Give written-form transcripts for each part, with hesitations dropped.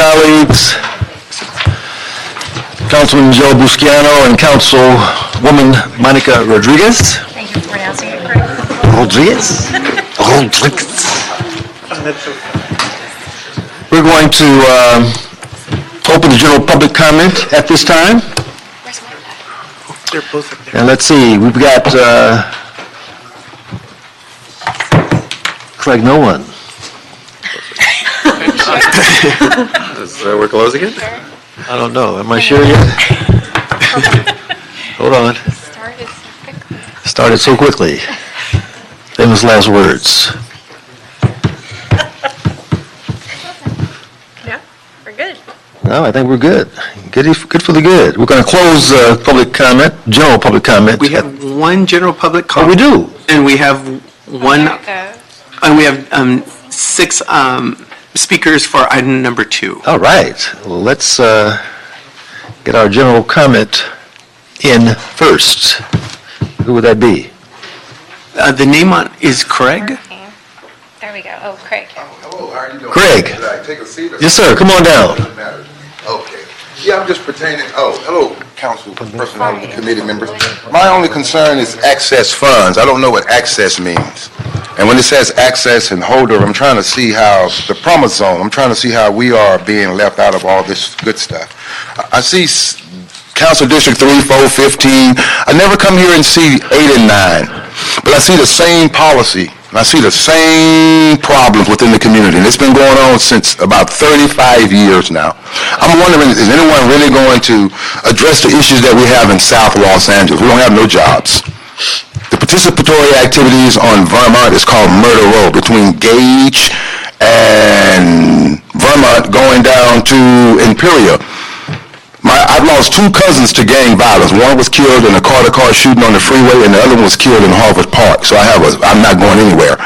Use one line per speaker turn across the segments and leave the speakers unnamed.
colleagues, Councilman Joe Busquiano and Councilwoman Monica Rodriguez.
Thank you for pronouncing it correctly.
Rodriguez. We're going to open the general public comment at this time.
They're both up there.
And let's see, we've got, looks like no one.
We're closed again?
I don't know, am I sure yet? Hold on. Started so quickly. Famous last words.
Yeah, we're good.
No, I think we're good. Good for the good. We're going to close public comment, general public comment.
We have one general public
Oh, we
comment.
do?
And we have one, and we have 6 speakers for item number 2.
All right. Well, let's get our general comment in first. Who would that be?
The name is Craig.
Okay. There we go. Oh, Craig.
Hello, how are you doing?
Craig.
Should I take a seat?
Yes, sir. Come on down.
Doesn't matter. Okay. Yeah, I'm just pertaining, hello, council personnel and committee members. My only concern is access funds. I don't know what access means. And when it says access and holder, I'm trying to see how, the promise zone, I'm trying to see how we are being left out of all this good stuff. I see Council District 3, 4, 15. I never come here and see 8 and 9. But I see the same policy, and I see the same problems within the community, and it's been going on since about 35 years now. I'm wondering, is anyone really going to address the issues that we have in South Los Angeles? We don't have no jobs. The participatory activities on Vermont is called Murder Row, between Gage and Vermont going down to Imperial. I've lost 2 cousins to gang violence. One was killed in a car-to-car shooting on the freeway, and the other one was killed in Harvard Park. So I'm not going anywhere.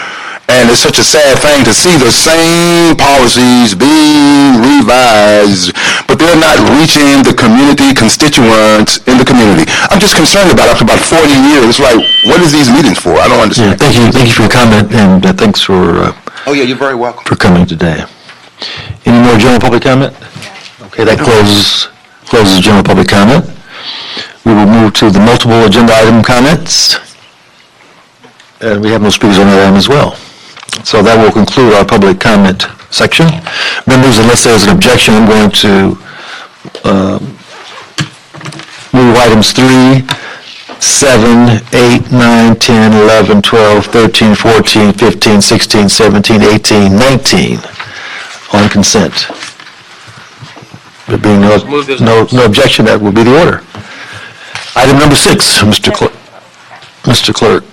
And it's such a sad thing to see the same policies being revised, but they're not reaching the community constituents in the community. I'm just concerned about it after about 40 years. It's like, what is these meetings for? I don't
Yeah,
understand.
thank you for your comment, and thanks for
Oh, yeah, you're very welcome.
coming today. Any more general public comment? Okay, that closes general public comment. We will move to the multiple agenda item comments. And we have no speakers on that item as well. So that will conclude our public comment section. Members, unless there's an objection, I'm going to move items 3, 7, 8, 9, 10, 11, 12, 13, 14, 15, 16, 17, 18, 19 on consent. There being no objection, that will be the order. Item number 6, Mr. Clerk.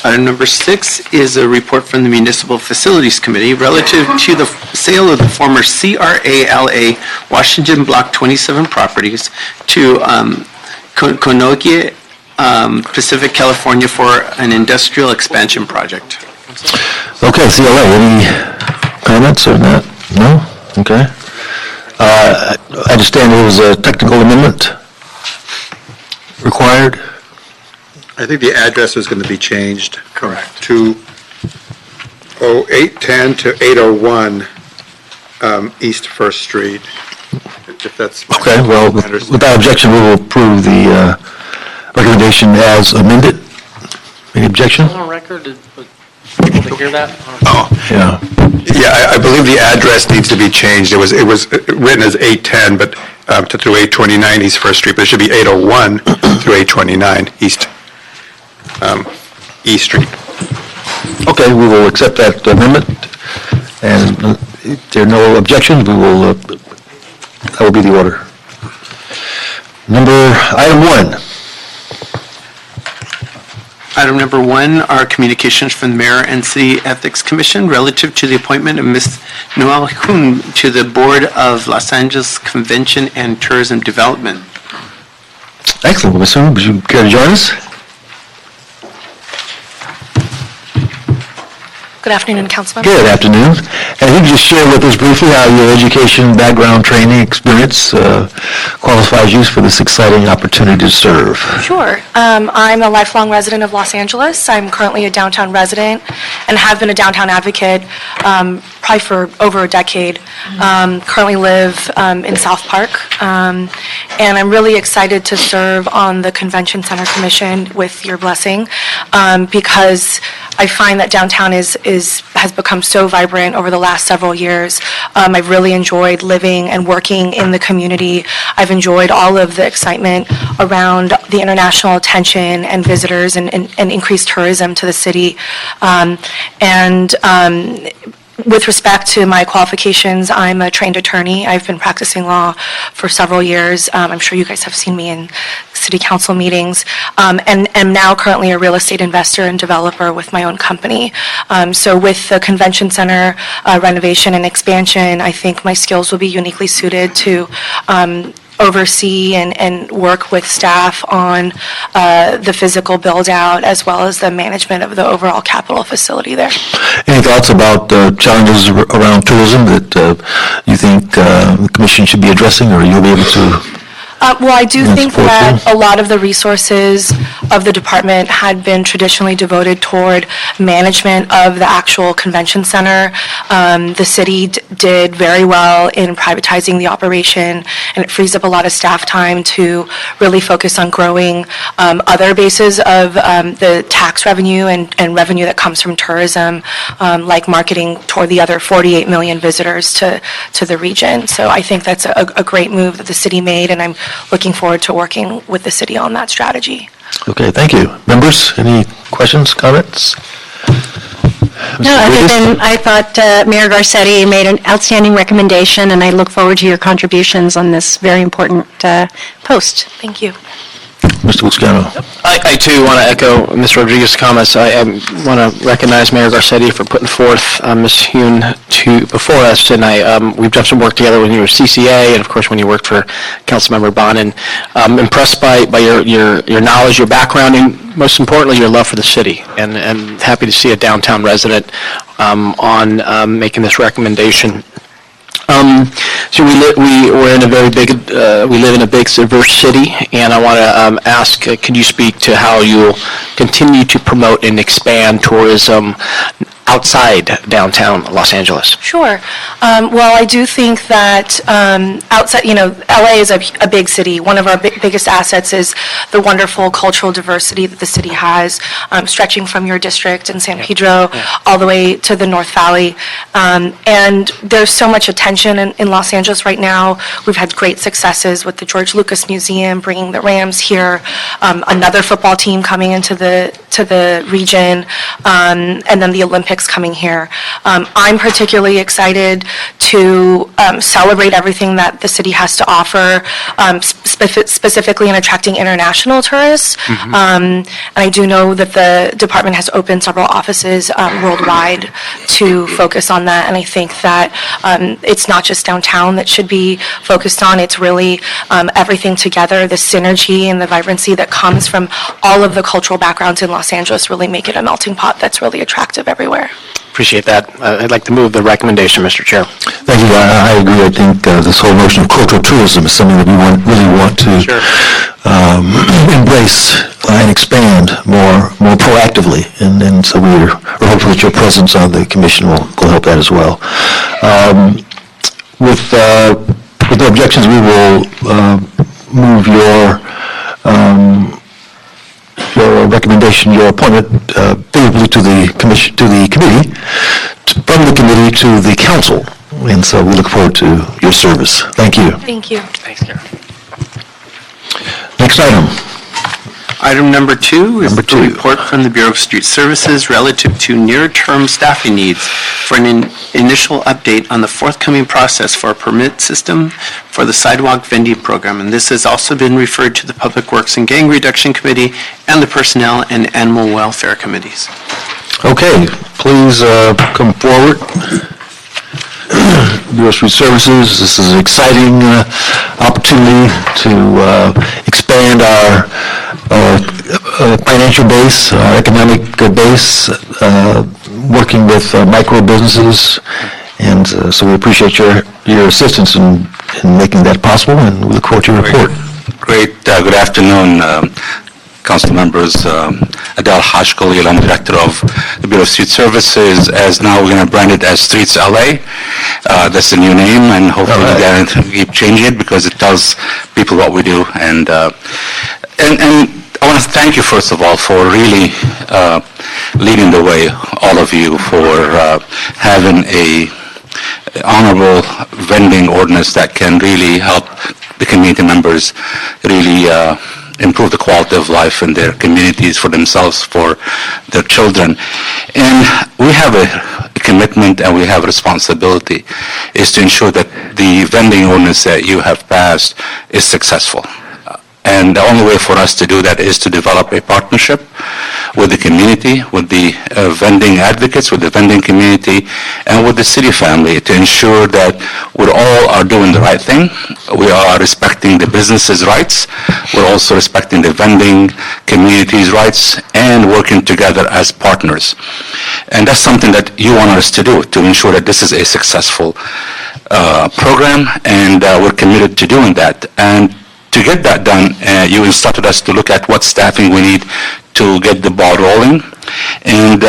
Item number 6 is a report from the Municipal Facilities Committee relative to the sale of the former CRALA Washington Block 27 properties to Conogie Pacific, California for an industrial expansion project.
Okay, CLA, any comments or not? No? Okay. I understand there was a technical amendment required?
I think the address is going to be changed.
Correct.
To 0810 to 801 East First Street, if that's...
Okay, well, without objection, we will approve the recommendation as amended. Any objection?
On record, did people to hear that?
Yeah.
Yeah, I believe the address needs to be changed. It was written as 810, but through 829 East First Street, but it should be 801 through 829 East Street.
Okay, we will accept that amendment, and if there are no objections, we will, that will be the order. Item 1.
Item number 1 are communications from the Mayor and City Ethics Commission relative to the appointment of Ms. Noel Kuhn to the Board of Los Angeles Convention and Tourism Development.
Excellent, Ms. Hume, would you care to join us?
Good afternoon, Councilmember.
Good afternoon. And you can just share with us briefly how your education, background, training, experience qualifies you for this exciting opportunity to serve.
Sure. I'm a lifelong resident of Los Angeles. I'm currently a downtown resident and have been a downtown advocate probably for over a decade. Currently live in South Park, and I'm really excited to serve on the Convention Center Commission with your blessing, because I find that downtown has become so vibrant over the last several years. I've really enjoyed living and working in the community. I've enjoyed all of the excitement around the international attention and visitors and increased tourism to the city. With respect to my qualifications, I'm a trained attorney. I've been practicing law for several years. I'm sure you guys have seen me in city council meetings, and am now currently a real estate investor and developer with my own company. So with the convention center renovation and expansion, I think my skills will be uniquely suited to oversee and work with staff on the physical build-out as well as the management of the overall capital facility there.
Any thoughts about challenges around tourism that you think the commission should be addressing, or you'll be able to?
Well, I do think
support
that
you?
a lot of the resources of the department had been traditionally devoted toward management of the actual convention center. The city did very well in privatizing the operation, and it frees up a lot of staff time to really focus on growing other bases of the tax revenue and revenue that comes from tourism, like marketing toward the other 48 million visitors to the region. So I think that's a great move that the city made, and I'm looking forward to working with the city on that strategy.
Okay, thank you. Members, any questions, comments?
No, other than I thought Mayor Garcetti made an outstanding recommendation, and I look forward to your contributions on this very important post.
Thank you.
Mr. Buscano.
I too want to echo Ms. Rodriguez's comments. I want to recognize Mayor Garcetti for putting forth Ms. Hune before us, and we've done some work together when you were CCA, and of course when you worked for Councilmember Bonin. I'm impressed by your knowledge, your background, and most importantly, your love for the city, and happy to see a downtown resident on making this recommendation. So we're in a very big, we live in a big, diverse city, and I want to ask, could you speak to how you'll continue to promote and expand tourism outside downtown Los Angeles?
Sure. Well, I do think that outside, LA is a big city. One of our biggest assets is the wonderful cultural diversity that the city has, stretching from your district in San Pedro all the way to the North Valley. And there's so much attention in Los Angeles right now. We've had great successes with the George Lucas Museum, bringing the Rams here, another football team coming into the region, and then the Olympics coming here. I'm particularly excited to celebrate everything that the city has to offer, specifically in attracting international tourists. And I do know that the department has opened several offices worldwide to focus on that, and I think that it's not just downtown that should be focused on, it's really everything together, the synergy and the vibrancy that comes from all of the cultural backgrounds in Los Angeles really make it a melting pot that's really attractive everywhere.
Appreciate that. I'd like to move the recommendation, Mr. Chair.
Thank you. I agree. I think this whole notion of cultural tourism is something that we really want to embrace and expand more proactively. And so we're hopeful that your presence on the commission will help that as well. With no objections, we will move your recommendation, your appointment favorably to the commission, to the committee, from the committee to the council. And so we look forward to your service. Thank you.
Thank you.
Thanks, Karen.
Next item.
Item number 2 is the report from the Bureau of Street Services relative to near-term staffing needs for an initial update on the forthcoming process for a permit system for the sidewalk vending program. And this has also been referred to the Public Works and Gang Reduction Committee and the Personnel and Animal Welfare Committees.
Okay, please come forward. Bureau of Street Services, this is an exciting opportunity to expand our financial base, our economic base, working with micro businesses, and so we appreciate your assistance in making that possible, and we look forward to your report.
Great. Good afternoon, council members, Adele Haj Khalil, I'm Director of the Bureau of Street Services, as now we're going to brand it as Streets LA. That's the new name, and hopefully we're going to keep changing it because it tells people what we do. And I want to thank you, first of all, for really leading the way, all of you, for having a honorable vending ordinance that can really help the community members really improve the quality of life in their communities, for themselves, for their children. And we have a commitment and we have a responsibility is to ensure that the vending ordinance that you have passed is successful. And the only way for us to do that is to develop a partnership with the community, with the vending advocates, with the vending community, and with the city family to ensure that we all are doing the right thing. We are respecting the businesses' rights. We're also respecting the vending community's rights and working together as partners. And that's something that you want us to do, to ensure that this is a successful program, and we're committed to doing that. And to get that done, you instructed us to look at what staffing we need to get the ball rolling. And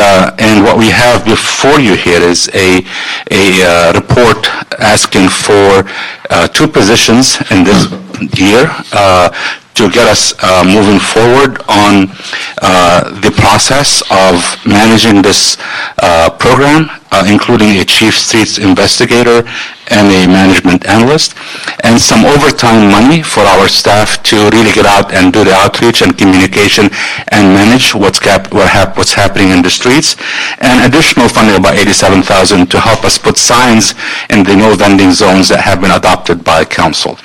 what we have before you here is a report asking for 2 positions in this year to get us moving forward on the process of managing this program, including a chief streets investigator and a management analyst, and some overtime money for our staff to really get out and do the outreach and communication and manage what's happening in the streets, and additional funding, about $87,000, to help us put signs in the no vending zones that have been adopted by council.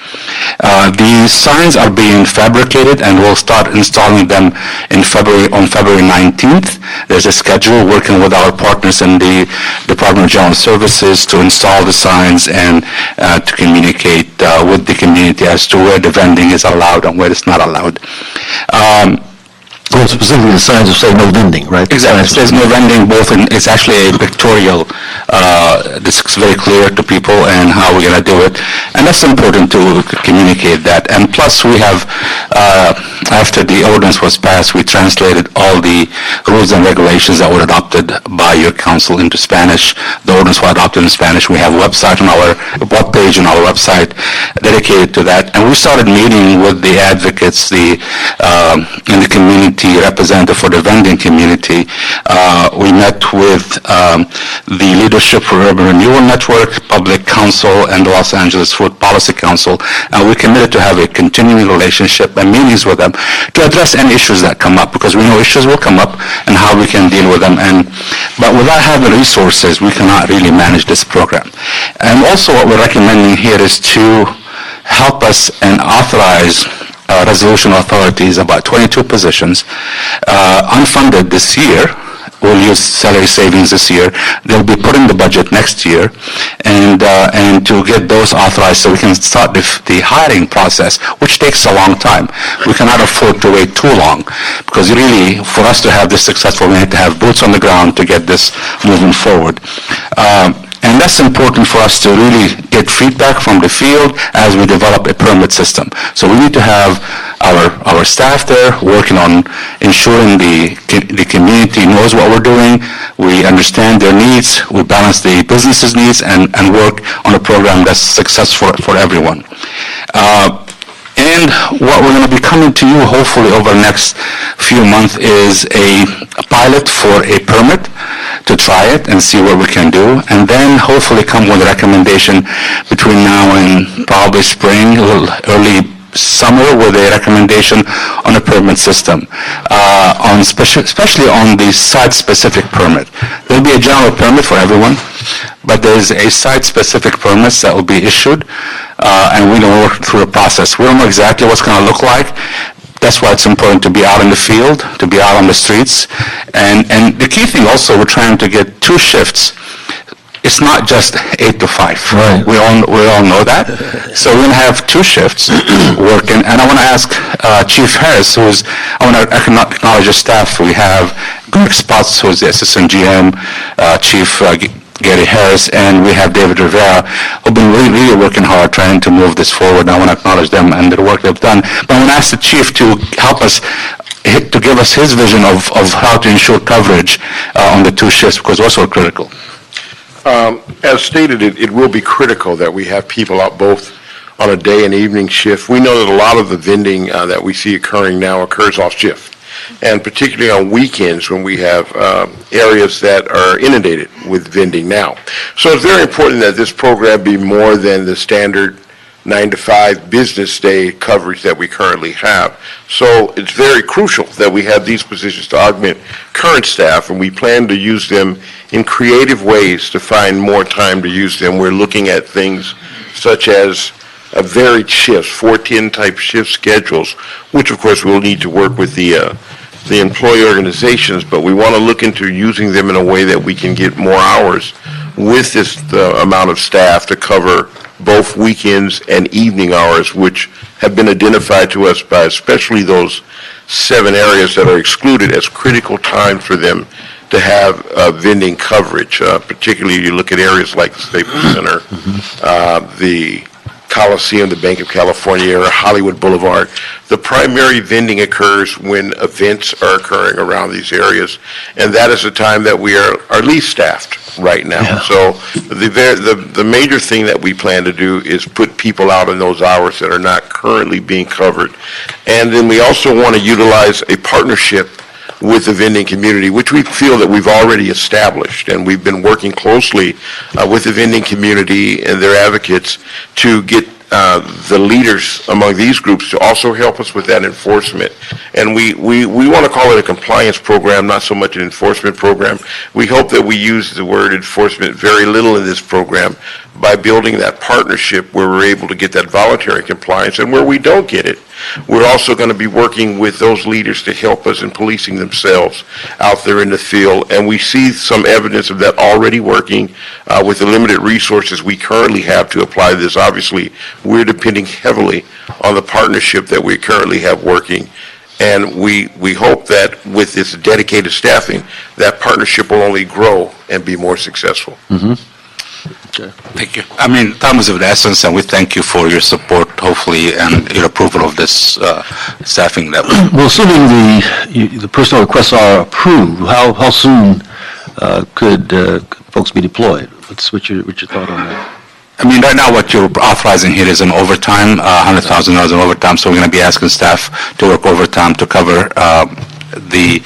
These signs are being fabricated, and we'll start installing them on February 19th. There's a schedule working with our partners in the Department of General Services to install the signs and to communicate with the community as to where the vending is allowed and where it's not allowed.
Well, specifically, the signs will say no vending, right?
Exactly. It says no vending, it's actually a pictorial, this is very clear to people and how we're going to do it. And that's important to communicate that. And plus, we have, after the ordinance was passed, we translated all the rules and regulations that were adopted by your council into Spanish. The ordinance was adopted in Spanish. We have a website on our webpage on our website dedicated to that. And we started meeting with the advocates, in the community, representative for the vending community. We met with the Leadership for Urban Renewal Network, Public Council, and the Los Angeles Food Policy Council, and we're committed to have a continuing relationship and meetings with them to address any issues that come up, because we know issues will come up and how we can deal with them. But without having resources, we cannot really manage this program. And also what we're recommending here is to help us and authorize resolution authorities, about 22 positions, unfunded this year. We'll use salary savings this year. They'll be put in the budget next year, and to get those authorized so we can start the hiring process, which takes a long time. We cannot afford to wait too long, because really, for us to have this successful, we need to have boots on the ground to get this moving forward. And that's important for us to really get feedback from the field as we develop a permit system. So we need to have our staff there working on ensuring the community knows what we're doing, we understand their needs, we balance the business's needs, and work on a program that's successful for everyone. And what we're going to be coming to you, hopefully, over the next few months is a pilot for a permit to try it and see what we can do, and then hopefully come with a recommendation between now and probably spring, a little early summer, with a recommendation on a permit system, especially on the site-specific permit. There'll be a general permit for everyone, but there's a site-specific permits that will be issued, and we're going to work through a process. We don't know exactly what's going to look like. That's why it's important to be out in the field, to be out on the streets. And the key thing also, we're trying to get 2 shifts. It's not just 8 to 5.
Right.
We all know that. So we're going to have 2 shifts working. And I want to ask Chief Harris, I want to acknowledge the staff. We have Greg Spotts, who's the Assistant GM, Chief Gary Harris, and we have David Rivera, who've been really working hard trying to move this forward. I want to acknowledge them and the work they've done. But I want to ask the chief to help us, to give us his vision of how to ensure coverage on the two shifts, because those are critical.
As stated, it will be critical that we have people out both on a day and evening shift. We know that a lot of the vending that we see occurring now occurs off shift, and particularly on weekends when we have areas that are inundated with vending now. So it's very important that this program be more than the standard 9 to 5 business day coverage that we currently have. So it's very crucial that we have these positions to augment current staff, and we plan to use them in creative ways to find more time to use them. We're looking at things such as varied shifts, 4-10 type shift schedules, which of course we'll need to work with the employee organizations, but we want to look into using them in a way that we can get more hours with this amount of staff to cover both weekends and evening hours, which have been identified to us by especially those 7 areas that are excluded as critical times for them to have vending coverage. Particularly, you look at areas like the Staples Center, the Coliseum, the Bank of California area, Hollywood Boulevard. The primary vending occurs when events are occurring around these areas, and that is the time that we are least staffed right now.
Yeah.
So the major thing that we plan to do is put people out in those hours that are not currently being covered. And then we also want to utilize a partnership with the vending community, which we feel that we've already established, and we've been working closely with the vending community and their advocates to get the leaders among these groups to also help us with that enforcement. And we want to call it a compliance program, not so much an enforcement program. We hope that we use the word enforcement very little in this program by building that partnership where we're able to get that voluntary compliance, and where we don't get it, we're also going to be working with those leaders to help us in policing themselves out there in the field. And we see some evidence of that already working with the limited resources we currently have to apply this. Obviously, we're depending heavily on the partnership that we currently have working. And we hope that with this dedicated staffing, that partnership will only grow and be more successful.
Thank you. I mean, time is of the essence, and we thank you for your support, hopefully, and your approval of this staffing level.
Well, assuming the personnel requests are approved, how soon could folks be deployed? What's your thought on that?
I mean, right now, what you're authorizing here is an overtime, $100,000 in overtime, so we're going to be asking staff to work overtime to cover the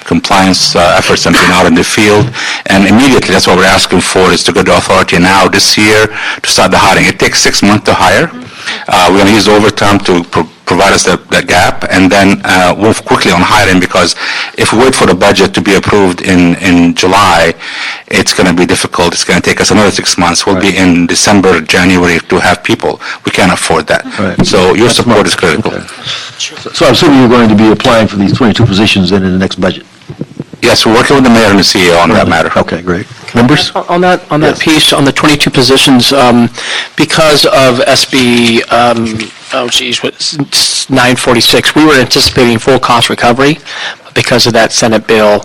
compliance efforts and being out in the field. And immediately, that's what we're asking for, is to go to authority now this year to start the hiring. It takes 6 months to hire. We're going to use overtime to provide us that gap, and then move quickly on hiring, because if we wait for the budget to be approved in July, it's going to be difficult. It's going to take us another 6 months. We'll be in December, January to have people. We can't afford that.
Right.
So your support is critical.
Okay. So I'm assuming you're going to be applying for these 22 positions then in the next budget?
Yes, we're working with the mayor and the CEO on that matter.
Okay, great. Members?
On that piece, on the 22 positions, because of SB, 946, we were anticipating full cost recovery. Because of that Senate bill,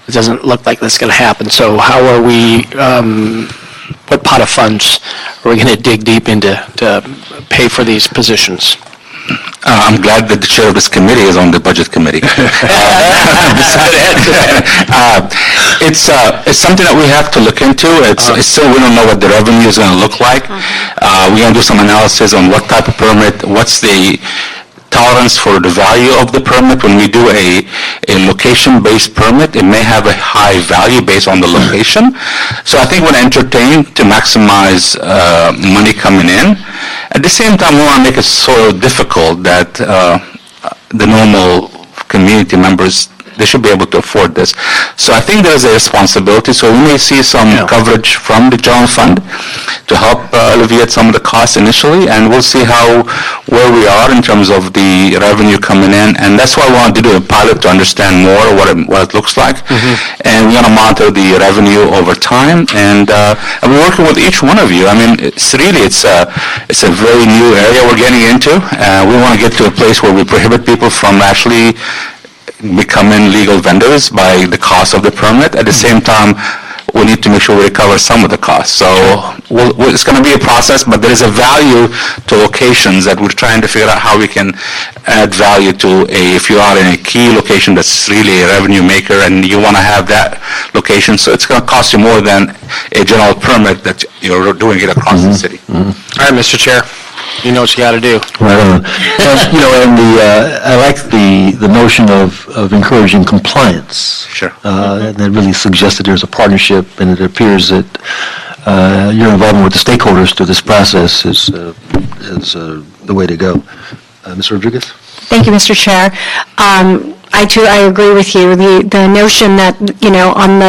it doesn't look like that's going to happen. So how are we, what pot of funds are we going to dig deep into to pay for these positions?
I'm glad that the chair of this committee is on the budget committee. It's something that we have to look into. It's still, we don't know what the revenue is going to look like. We're going to do some analysis on what type of permit, what's the tolerance for the value of the permit. When we do a location-based permit, it may have a high value based on the location. So I think we're entertained to maximize money coming in. At the same time, we want to make it so difficult that the normal community members, they should be able to afford this. So I think there's a responsibility. So we may see some coverage from the general fund to help alleviate some of the costs initially, and we'll see where we are in terms of the revenue coming in. And that's why we want to do a pilot to understand more what it looks like. And we're going to monitor the revenue over time. And we're working with each one of you. I mean, it's a very new area we're getting into. We want to get to a place where we prohibit people from actually becoming legal vendors by the cost of the permit. At the same time, we need to make sure we recover some of the costs. So it's going to be a process, but there is a value to locations that we're trying to figure out how we can add value to if you are in a key location that's really a revenue maker and you want to have that location, so it's going to cost you more than a general permit that you're doing it across the city.
All right, Mr. Chair, you know what you got to do.
Right on. And, I like the notion of encouraging compliance.
Sure.
And that really suggests that there's a partnership, and it appears that your involvement with the stakeholders through this process is the way to go. Ms. Rodriguez?
Thank you, Mr. Chair. I agree with you. The notion that, on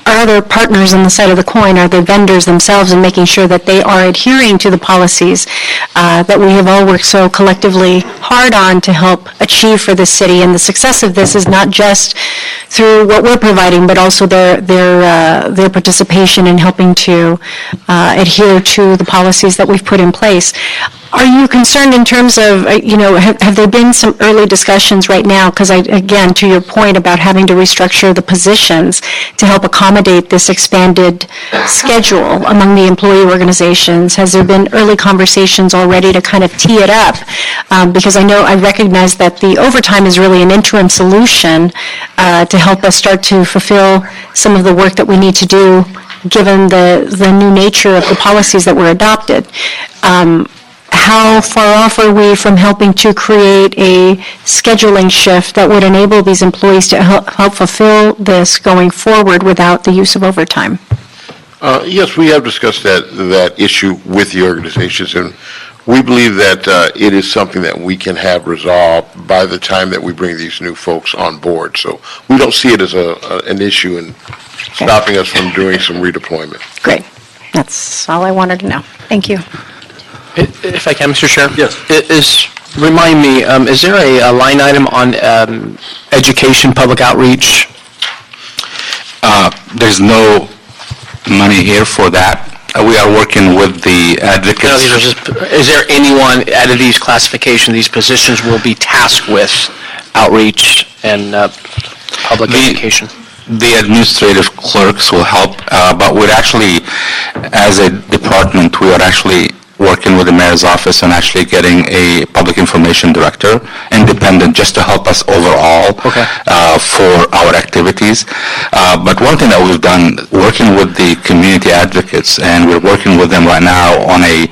our other partners on the side of the coin are the vendors themselves, and making sure that they are adhering to the policies that we have all worked so collectively hard on to help achieve for the city. And the success of this is not just through what we're providing, but also their participation in helping to adhere to the policies that we've put in place. Are you concerned in terms of, have there been some early discussions right now? Because again, to your point about having to restructure the positions to help accommodate this expanded schedule among the employee organizations, has there been early conversations already to kind of tee it up? Because I recognize that the overtime is really an interim solution to help us start to fulfill some of the work that we need to do given the new nature of the policies that were adopted. How far off are we from helping to create a scheduling shift that would enable these employees to help fulfill this going forward without the use of overtime?
Yes, we have discussed that issue with the organizations, and we believe that it is something that we can have resolved by the time that we bring these new folks on board. So we don't see it as an issue in stopping us from doing some redeployment.
Great. That's all I wanted to know. Thank you.
If I can, Mr. Chair? Yes. Remind me, is there a line item on education, public outreach?
There's no money here for that. We are working with the advocates.
Is there anyone out of these classifications, these positions will be tasked with outreach and public education?
The administrative clerks will help, but we're actually, as a department, we are actually working with the mayor's office and actually getting a public information director, independent, just to help us overall for our activities. But one thing that we've done, working with the community advocates, and we're working with them right now on a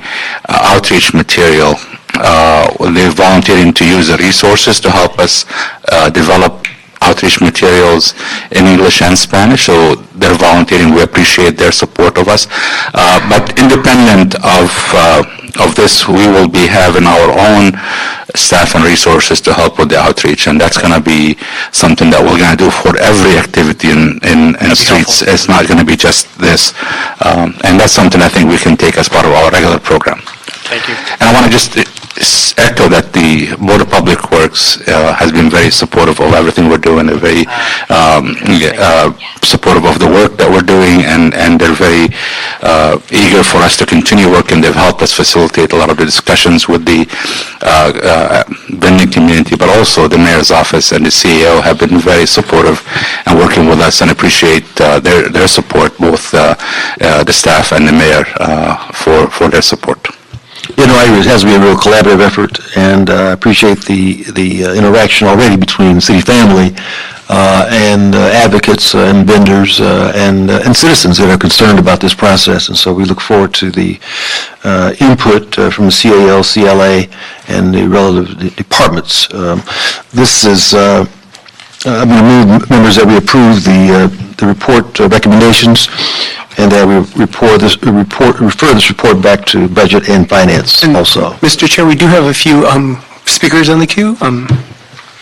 outreach material. They're volunteering to use the resources to help us develop outreach materials in English and Spanish, so they're volunteering. We appreciate their support of us. But independent of this, we will be having our own staff and resources to help with the outreach, and that's going to be something that we're going to do for every activity in streets. It's not going to be just this. And that's something I think we can take as part of our regular program.
Thank you.
And I want to just echo that the Board of Public Works has been very supportive of everything we're doing. They're very supportive of the work that we're doing, and they're very eager for us to continue working. They've helped us facilitate a lot of the discussions with the vending community, but also the mayor's office and the CEO have been very supportive and working with us, and appreciate their support, both the staff and the mayor for their support.
It has to be a real collaborative effort, and I appreciate the interaction already between city family and advocates and vendors and citizens that are concerned about this process. And so we look forward to the input from the CAL, CLA, and the relative departments. This is, I'm going to move, members, that we approve the report recommendations, and that we refer this report back to Budget and Finance also.
Mr. Chair, we do have a few speakers on the queue.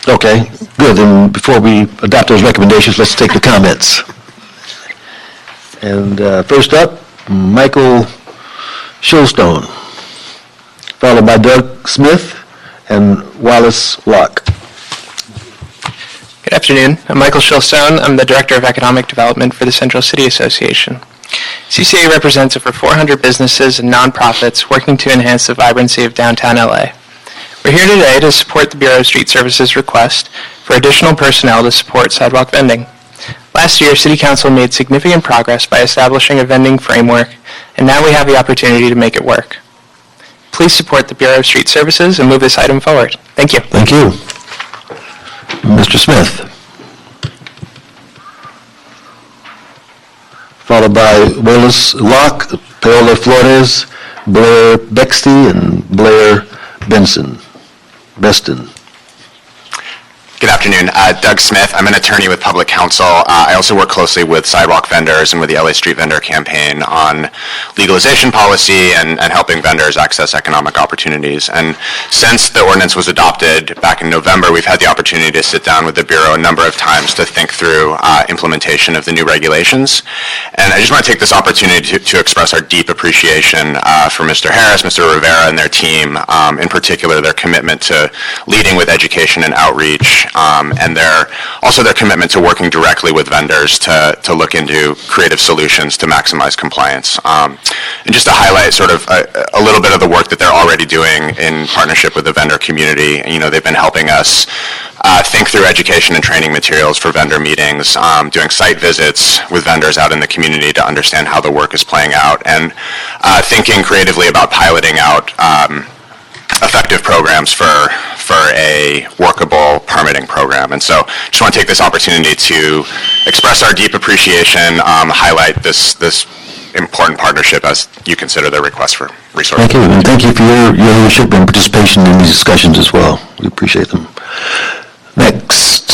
Okay, good. Then before we adopt those recommendations, let's take the comments. And first up, Michael Showstone, followed by Doug Smith and Wallace Locke.
Good afternoon. I'm Michael Shillstone. I'm the Director of Economic Development for the Central City Association. CCA represents over 400 businesses and nonprofits working to enhance the vibrancy of downtown LA. We're here today to support the Bureau of Street Services request for additional personnel to support sidewalk vending. Last year, City Council made significant progress by establishing a vending framework, and now we have the opportunity to make it work. Please support the Bureau of Street Services and move this item forward. Thank you.
Thank you. Mr. Smith. Followed by Willis Locke, Paola Flores, Blair Bexty, and Blair Beston.
Good afternoon. Doug Smith. I'm an attorney with Public Counsel. I also work closely with sidewalk vendors and with the LA Street Vendor Campaign on legalization policy and helping vendors access economic opportunities. And since the ordinance was adopted back in November, we've had the opportunity to sit down with the Bureau a number of times to think through implementation of the new regulations. And I just want to take this opportunity to express our deep appreciation for Mr. Harris, Mr. Rivera, and their team, in particular their commitment to leading with education and outreach, and their commitment to working directly with vendors to look into creative solutions to maximize compliance. And just to highlight sort of a little bit of the work that they're already doing in partnership with the vendor community, they've been helping us think through education and training materials for vendor meetings, doing site visits with vendors out in the community to understand how the work is playing out, and thinking creatively about piloting out effective programs for a workable permitting program. And so just want to take this opportunity to express our deep appreciation, highlight this important partnership as you consider their request for resources.
Thank you, and thank you for your leadership and participation in these discussions as well. We appreciate them. Next.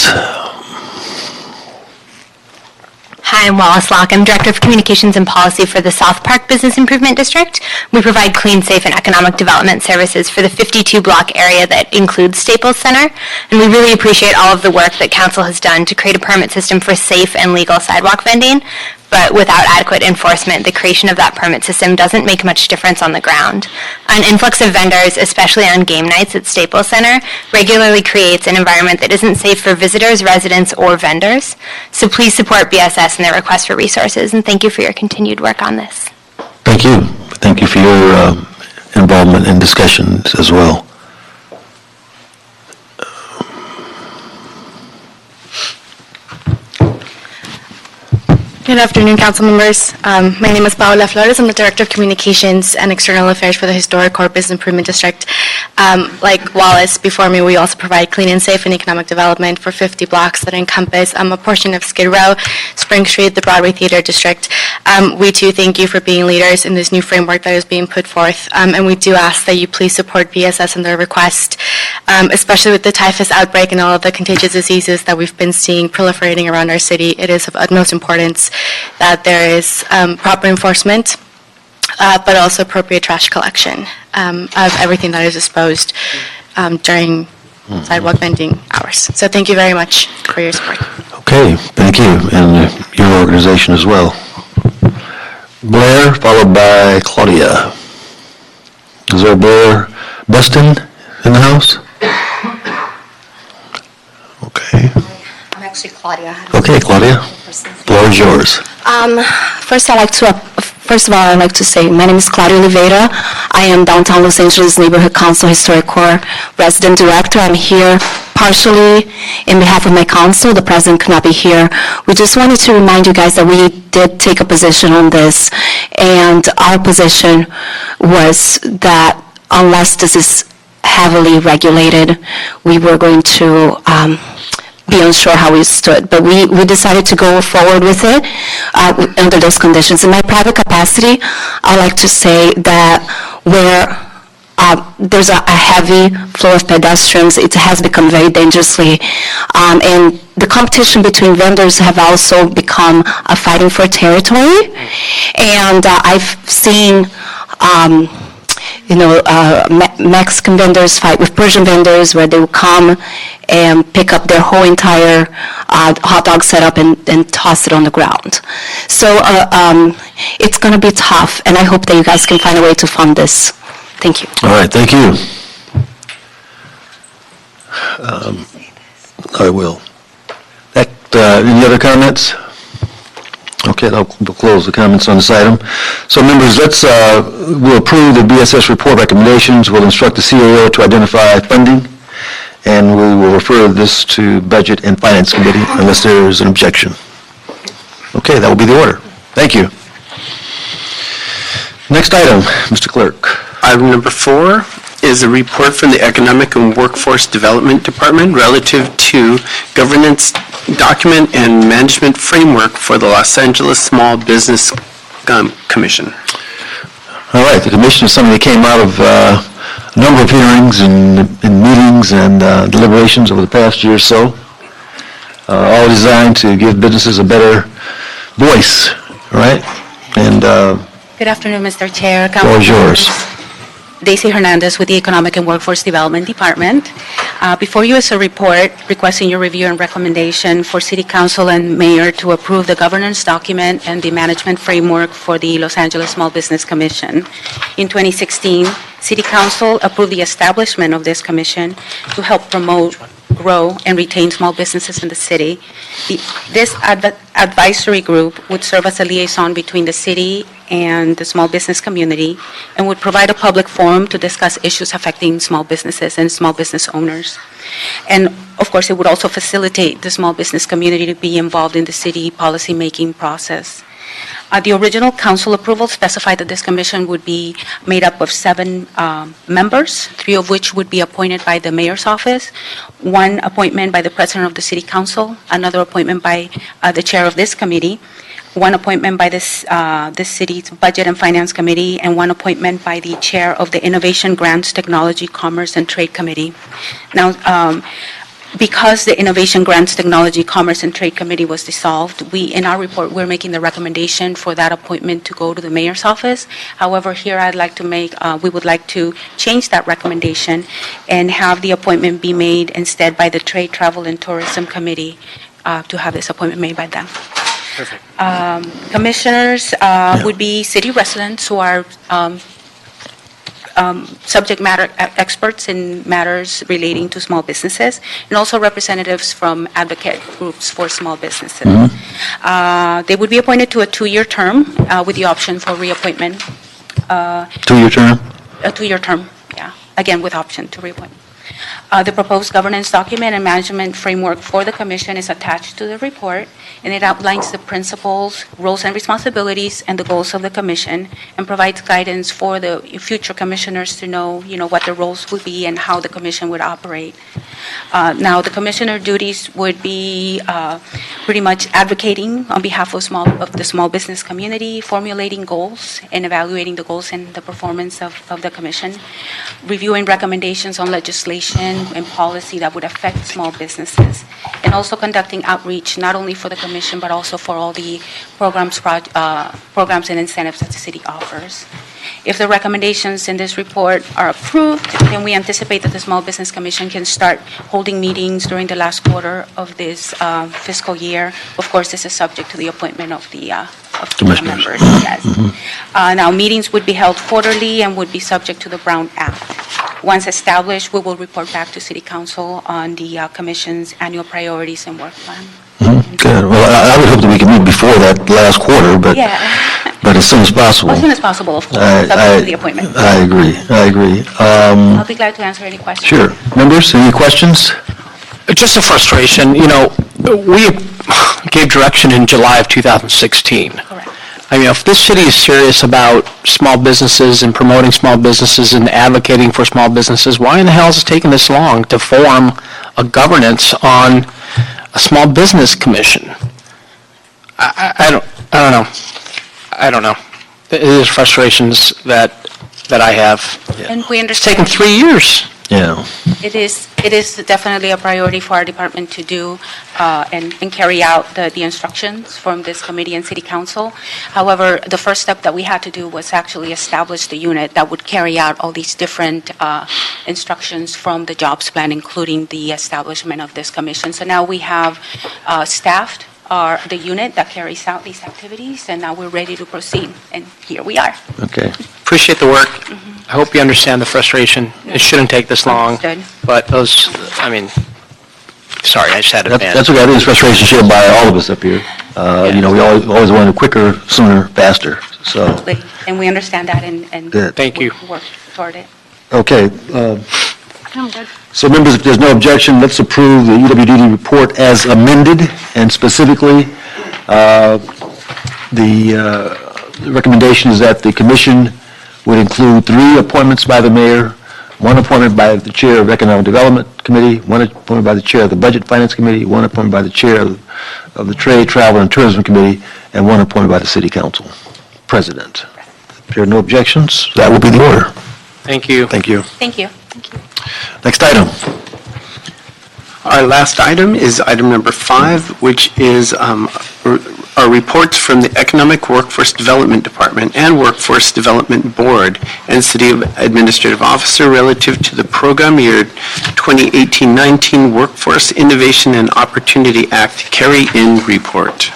Hi, I'm Wallace Locke. I'm Director of Communications and Policy for the South Park Business Improvement District. We provide clean, safe, and economic development services for the 52-block area that includes Staples Center, and we really appreciate all of the work that Council has done to create a permit system for safe and legal sidewalk vending. But without adequate enforcement, the creation of that permit system doesn't make much difference on the ground. An influx of vendors, especially on game nights at Staples Center, regularly creates an environment that isn't safe for visitors, residents, or vendors. So please support BSS in their request for resources, and thank you for your continued work on this.
Thank you. Thank you for your involvement in discussions as well.
Good afternoon, council members. My name is Paola Flores. I'm the Director of Communications and External Affairs for the Historic Core Business Improvement District. Like Wallace before me, we also provide clean and safe and economic development for 50 blocks that encompass a portion of Skid Row, Spring Street, the Broadway Theater District. We too thank you for being leaders in this new framework that is being put forth, and we do ask that you please support BSS in their request, especially with the typhus outbreak and all of the contagious diseases that we've been seeing proliferating around our city. It is of utmost importance that there is proper enforcement, but also appropriate trash collection of everything that is disposed during sidewalk vending hours. So thank you very much for your support.
Okay, thank you, and your organization as well. Blair, followed by Claudia. Is there Blair Beston in the house? Okay.
I'm actually Claudia.
Okay, Claudia. Floor is yours.
First of all, I'd like to say my name is Claudia Oliveira. I am Downtown Los Angeles Neighborhood Council Historic Core Resident Director. I'm here partially in behalf of my council. The president could not be here. We just wanted to remind you guys that we did take a position on this, and our position was that unless this is heavily regulated, we were going to be unsure how we stood, but we decided to go forward with it under those conditions. In my private capacity, I like to say that where there's a heavy flow of pedestrians, it has become very dangerously, and the competition between vendors have also become a fighting for territory, and I've seen Mexican vendors fight with Persian vendors, where they will come and pick up their whole entire hot dog setup and toss it on the ground. So it's going to be tough, and I hope that you guys can find a way to fund this. Thank you.
All right, thank you. I will. Any other comments? Okay, we'll close the comments on this item. So members, we'll approve the BSS report recommendations. We'll instruct the CAO to identify funding, and we will refer this to Budget and Finance Committee unless there is an objection. Okay, that will be the order. Thank you. Next item, Mr. Clerk.
Item number 4 is a report from the Economic and Workforce Development Department relative to governance document and management framework for the Los Angeles Small Business Commission.
All right, the commission is something that came out of a number of hearings and meetings and deliberations over the past year or so, all designed to give businesses a better voice, right? And
Good afternoon, Mr. Chair.
the floor is yours.
Daisy Hernandez with the Economic and Workforce Development Department. Before you is a report requesting your review and recommendation for City Council and Mayor to approve the governance document and the management framework for the Los Angeles Small Business Commission. In 2016, City Council approved the establishment of this commission to help promote, grow, and retain small businesses in the city. This advisory group would serve as a liaison between the city and the small business community and would provide a public forum to discuss issues affecting small businesses and small business owners. And of course, it would also facilitate the small business community to be involved in the city policy-making process. The original council approval specified that this commission would be made up of 7 members, 3 of which would be appointed by the mayor's office, 1 appointment by the president of the city council, another appointment by the chair of this committee, 1 appointment by this city's Budget and Finance Committee, and 1 appointment by the chair of the Innovation Grants, Technology, Commerce, and Trade Committee. Now, because the Innovation Grants, Technology, Commerce, and Trade Committee was dissolved, in our report, we're making the recommendation for that appointment to go to the mayor's office. However, here we would like to change that recommendation and have the appointment be made instead by the Trade, Travel, and Tourism Committee, to have this appointment made by them.
Perfect.
Commissioners would be city residents who are subject matter experts in matters relating to small businesses, and also representatives from advocate groups for small businesses. They would be appointed to a 2-year term with the option for reappointment.
2-year term?
A 2-year term, yeah, again with option to reappoint. The proposed governance document and management framework for the commission is attached to the report, and it outlines the principles, roles and responsibilities, and the goals of the commission, and provides guidance for the future commissioners to know, what their roles would be and how the commission would operate. Now, the commissioner duties would be pretty much advocating on behalf of the small business community, formulating goals and evaluating the goals and the performance of the commission, reviewing recommendations on legislation and policy that would affect small businesses, and also conducting outreach not only for the commission but also for all the programs and incentives that the city offers. If the recommendations in this report are approved, then we anticipate that the Small Business Commission can start holding meetings during the last quarter of this fiscal year. Of course, this is subject to the appointment of the members. Yes. Now, meetings would be held quarterly and would be subject to the Brown Act. Once established, we will report back to City Council on the Commission's annual priorities and work plan.
Good. Well, I would hope that we can meet before that last quarter, but as soon as possible.
As soon as possible, of course, subject to the appointment.
I agree.
I'll be glad to answer any questions.
Sure. Members, any questions?
Just a frustration, we gave direction in July of 2016.
Correct.
I mean, if this city is serious about small businesses and promoting small businesses and advocating for small businesses, why in the hell is it taking this long to form a governance on a small business commission? I don't know. It is frustrations that I have.
And we
It's
understand.
taken 3 years.
Yeah.
It is definitely a priority for our department to do and carry out the instructions from this committee and city council. However, the first step that we had to do was actually establish the unit that would carry out all these different instructions from the jobs plan, including the establishment of this commission. So now we have staffed the unit that carries out these activities, and now we're ready to proceed, and here we are.
Okay.
Appreciate the work. I hope you understand the frustration. It shouldn't take this long.
Understood.
But sorry, I just had to vent.
That's okay. I think it's frustration shared by all of us up here. We always wanted quicker, sooner, faster, so.
Absolutely. And we understand that and
Good.
Thank you.
work toward it.
Okay.
I'm good.
So members, if there's no objection, let's approve the UWDD report as amended, and specifically The recommendation is that the commission would include 3 appointments by the mayor, 1 appointment by the chair of Economic Development Committee, 1 appointment by the chair of the Budget Finance Committee, 1 appointment by the chair of the Trade, Travel, and Tourism Committee, and 1 appointed by the City Council President. If there are no objections, that will be the order.
Thank you.
Thank you.
Thank you.
Next item.
Our last item is item number 5, which is our reports from the Economic Workforce Development Department and Workforce Development Board and City Administrative Officer relative to the program year 2018-19 Workforce Innovation and Opportunity Act Carry-In Report.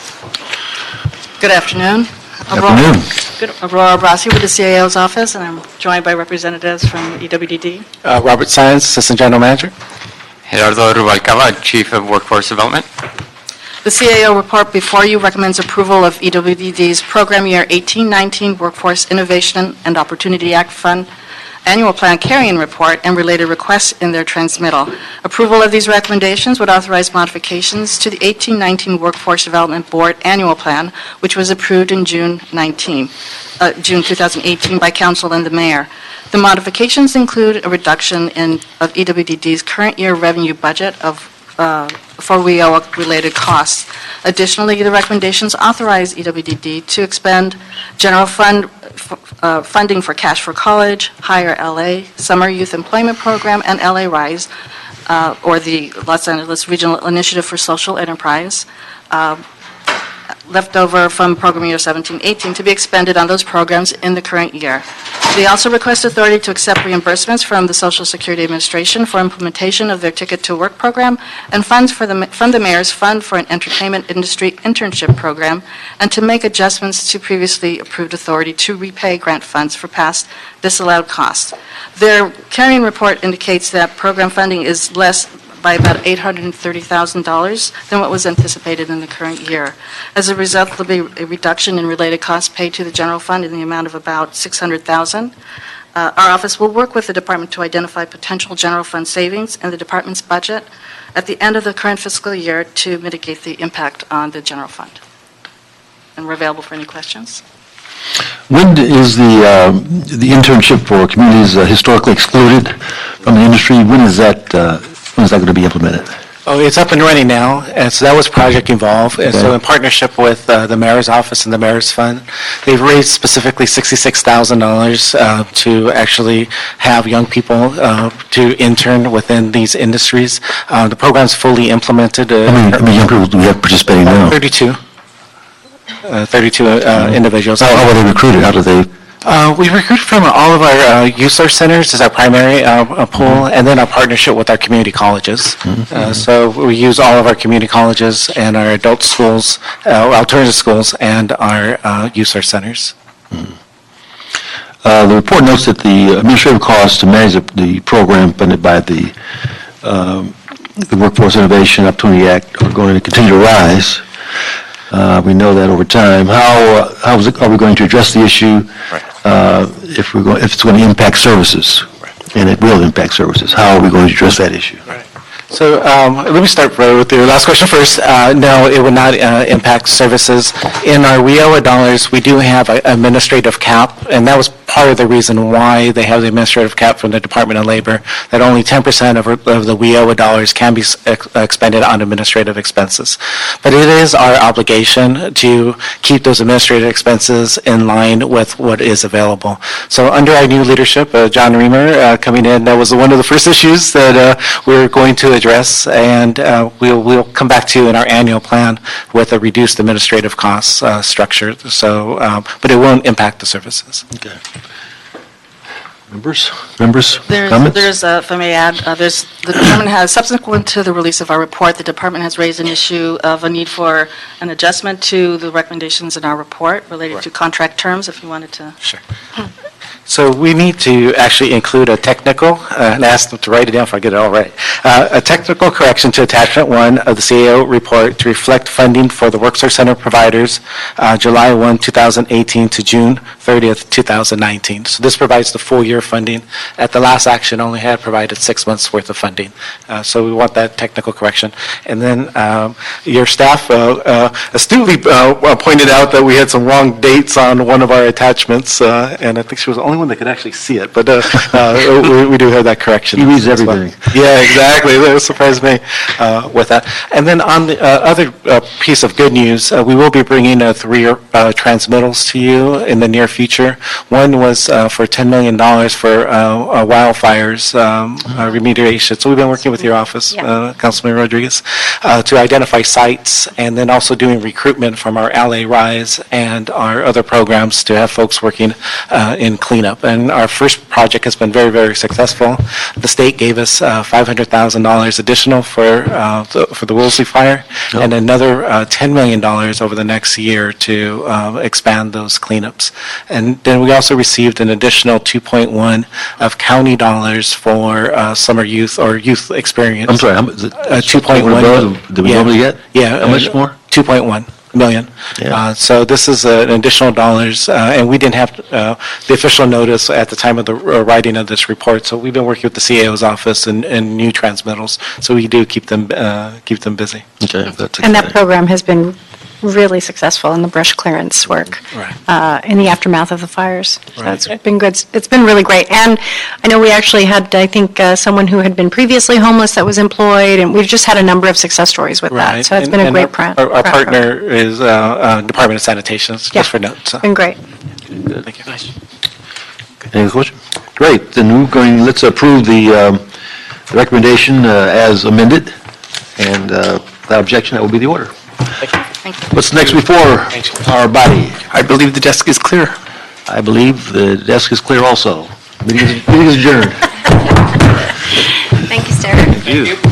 Good afternoon. Good. Aurora Brasi with the CAO's office, and I'm joined by representatives from EWDD.
Robert Science, Assistant General Manager.
Gerardo Rubalcaba, Chief of Workforce Development.
The CAO report before you recommends approval of EWDD's Program Year 18-19 Workforce Innovation and Opportunity Act Fund Annual Plan Carry-In Report and related requests in their transmittal. Approval of these recommendations would authorize modifications to the 18-19 Workforce Development Board Annual Plan, which was approved in June 2018 by Council and the Mayor. The modifications include a reduction of EWDD's current year revenue budget for WIOA-related costs. Additionally, the recommendations authorize EWDD to expend general fund funding for Cash for College, Hire LA, Summer Youth Employment Program, and LA Rise, or the Los Angeles Regional Initiative for Social Enterprise, left over from program year 17-18 to be expended on those programs in the current year. They also request authority to accept reimbursements from the Social Security Administration for implementation of their Ticket to Work program and funds from the Mayor's Fund for an Entertainment Industry Internship Program, and to make adjustments to previously approved authority to repay grant funds for past disallowed costs. Their carrying report indicates that program funding is less by about $830,000 than what was anticipated in the current year. As a result, there'll be a reduction in related costs paid to the general fund in the amount of about $600,000. Our office will work with the department to identify potential general fund savings in the department's budget at the end of the current fiscal year to mitigate the impact on the general fund. And we're available for any questions.
When is the internship for communities historically excluded from the industry? When is that going to be implemented?
Oh, it's up and running now, and so that was Project Evolve. And so in partnership with the Mayor's Office and the Mayor's Fund, they've raised specifically $66,000 to actually have young people to intern within these industries. The program's fully implemented.
How many young people do we have participating now?
32 individuals.
How are they recruited? How do they?
We recruit from all of our youth source centers as our primary pool, and then our partnership with our community colleges. So we use all of our community colleges and our adult schools, alternative schools, and our youth source centers.
The report notes that the administrative costs to manage the program funded by the Workforce Innovation Opportunity Act are going to continue to rise. We know that over time. How are we going to address the issue if it's going to impact services? And it will impact services. How are we going to address that issue?
So let me start with your last question first. No, it would not impact services. In our WIOA dollars, we do have an administrative cap, and that was part of the reason why they have the administrative cap from the Department of Labor, that only 10% of the WIOA dollars can be expended on administrative expenses. But it is our obligation to keep those administrative expenses in line with what is available. So under our new leadership, John Reamer coming in, that was one of the first issues that we're going to address, and we'll come back to you in our annual plan with a reduced administrative costs structure. So, but it won't impact the services.
Okay. Members, comments?
There's, if I may add, the department has, subsequent to the release of our report, the department has raised an issue of a need for an adjustment to the recommendations in our report related to contract terms, if you wanted to.
Sure. So we need to actually include a technical, and ask them to write it down if I get it all right. A technical correction to attachment 1 of the CAO report to reflect funding for the Workforce Center providers, July 1, 2018 to June 30th, 2019. So this provides the full year funding. At the last action, only had provided 6 months worth of funding. So we want that technical correction. And then your staff astutely pointed out that we had some wrong dates on one of our attachments, and I think she was the only one that could actually see it, but we do have that correction.
He reads
as well.
everything.
Yeah, exactly. That surprised me with that. And then on the other piece of good news, we will be bringing 3 transmittals to you in the near future. One was for $10 million for wildfires remediation. So we've been working with your office, Councilman Rodriguez, to identify sites, and then also doing recruitment from our LA Rise and our other programs to have folks working in cleanup. And our first project has been very, very successful. The state gave us $500,000 additional for the Woolsey fire, and another $10 million over the next year to expand those cleanups. And then we also received an additional 2.1 of county dollars for summer youth or youth experience.
I'm sorry, how much is it?
2.1.
Did we normally get?
Yeah.
How much more?
2.1 million.
Yeah.
So this is an additional dollars, and we didn't have the official notice at the time of the writing of this report, so we've been working with the CAO's office and new transmittals, so we do keep them busy.
Okay, that's
And that program has been really successful in the brush clearance work
Right.
in the aftermath of the fires. So
Right.
it's been good. It's been really great. And I know we actually had, I think, someone who had been previously homeless that was employed, and we've just had a number of success stories with that.
Right.
So it's
And-
been a
and
great program.
Our partner is Department of Sanitation, just for note. So.
Been great.
Thank you.
Any question? Great, then let's approve the recommendation as amended, and without objection, that will be the order. What's next before our body?
I believe the desk is clear.
I believe the desk is clear also. Meeting is adjourned.
Thank you, sir.
Thank you.